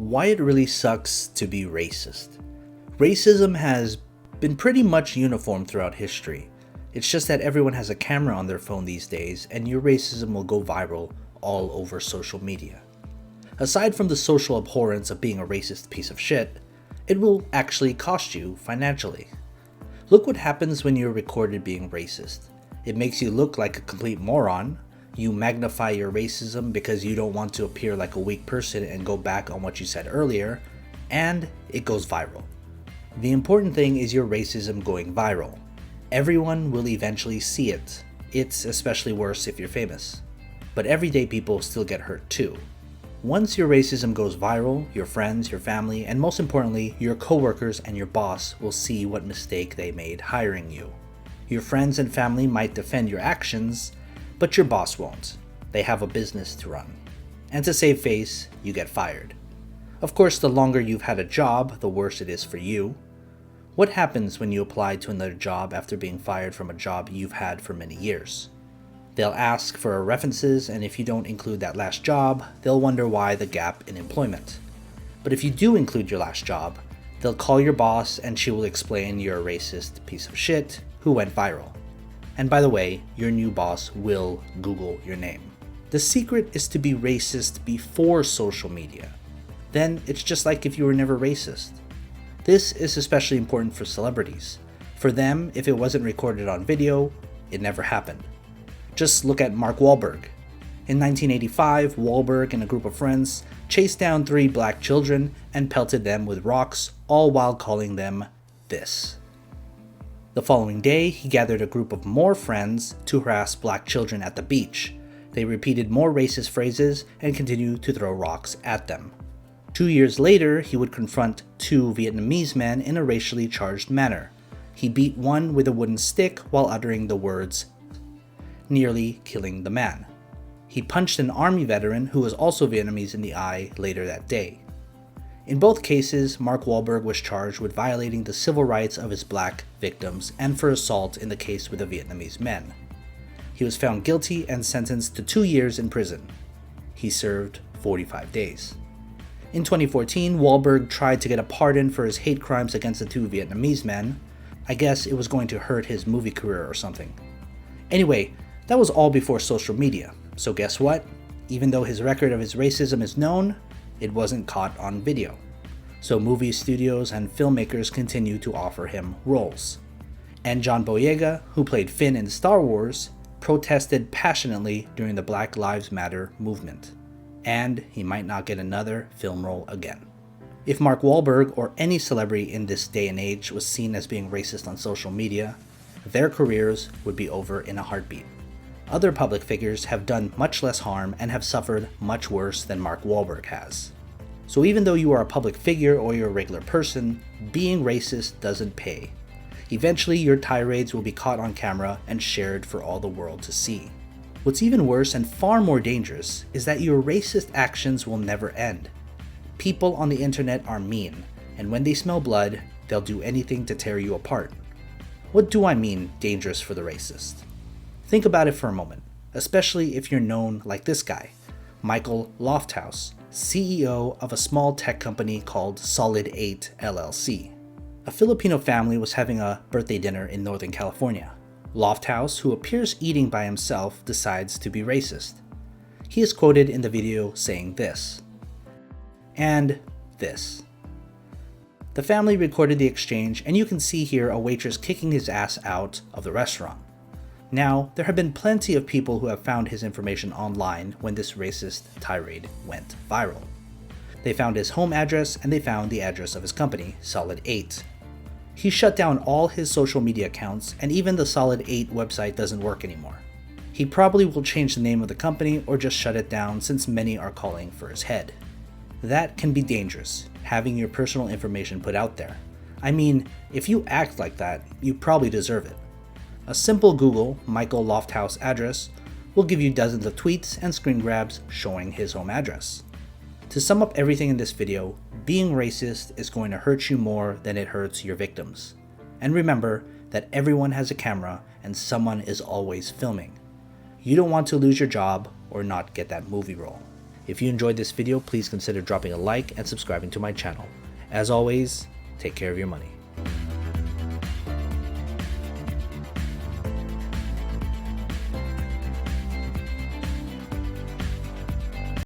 Why it really sucks to be racist. Racism has been pretty much uniform throughout history. It's just that everyone has a camera on their phone these days, and your racism will go viral all over social media. Aside from the social abhorrence of being a racist piece of shit, it will actually cost you financially. Look what happens when you're recorded being racist. It makes you look like a complete moron. You magnify your racism because you don't want to appear like a weak person and go back on what you said earlier, and it goes viral. The important thing is your racism going viral. Everyone will eventually see it. It's especially worse if you're famous. But everyday people still get hurt too. Once your racism goes viral, your friends, your family, and most importantly, your coworkers and your boss will see what mistake they made hiring you. Your friends and family might defend your actions, but your boss won't. They have a business to run. And to save face, you get fired. Of course, the longer you've had a job, the worse it is for you. What happens when you apply to another job after being fired from a job you've had for many years? They'll ask for references, and if you don't include that last job, they'll wonder why the gap in employment. But if you do include your last job, they'll call your boss and she will explain you're a racist piece of shit who went viral. And by the way, your new boss will Google your name. The secret is to be racist before social media. Then it's just like if you were never racist. This is especially important for celebrities. For them, if it wasn't recorded on video, it never happened. Just look at Mark Wahlberg. In 1985, Wahlberg and a group of friends chased down 3 black children and pelted them with rocks, all while calling them this. The following day, he gathered a group of more friends to harass black children at the beach. They repeated more racist phrases and continued to throw rocks at them. 2 years later, he would confront 2 Vietnamese men in a racially charged manner. He beat one with a wooden stick while uttering the words, nearly killing the man. He punched an army veteran who was also Vietnamese in the eye later that day. In both cases, Mark Wahlberg was charged with violating the civil rights of his black victims and for assault in the case with the Vietnamese men. He was found guilty and sentenced to 2 years in prison. He served 45 days. In 2014, Wahlberg tried to get a pardon for his hate crimes against the 2 Vietnamese men. I guess it was going to hurt his movie career or something. Anyway, that was all before social media. So guess what? Even though his record of his racism is known, it wasn't caught on video. So movie studios and filmmakers continue to offer him roles. And John Boyega, who played Finn in Star Wars, protested passionately during the Black Lives Matter movement. And he might not get another film role again. If Mark Wahlberg or any celebrity in this day and age was seen as being racist on social media, their careers would be over in a heartbeat. Other public figures have done much less harm and have suffered much worse than Mark Wahlberg has. So even though you are a public figure or you're a regular person, being racist doesn't pay. Eventually your tirades will be caught on camera and shared for all the world to see. What's even worse and far more dangerous is that your racist actions will never end. People on the internet are mean, and when they smell blood, they'll do anything to tear you apart. What do I mean dangerous for the racist? Think about it for a moment, especially if you're known like this guy, Michael Lofthouse, CEO of a small tech company called Solid 8 LLC. A Filipino family was having a birthday dinner in Northern California. Lofthouse, who appears eating by himself, decides to be racist. He is quoted in the video saying this, and this. The family recorded the exchange, and you can see here a waitress kicking his ass out of the restaurant. Now, there have been plenty of people who have found his information online when this racist tirade went viral. They found his home address and they found the address of his company, Solid 8. He shut down all his social media accounts, and even the Solid 8 website doesn't work anymore. He probably will change the name of the company or just shut it down since many are calling for his head. That can be dangerous, having your personal information put out there. I mean, if you act like that, you probably deserve it. A simple Google Michael Lofthouse address will give you dozens of tweets and screen grabs showing his home address. To sum up everything in this video, being racist is going to hurt you more than it hurts your victims. And remember that everyone has a camera and someone is always filming. You don't want to lose your job or not get that movie role. If you enjoyed this video, please consider dropping a like and subscribing to my channel. As always, take care of your money.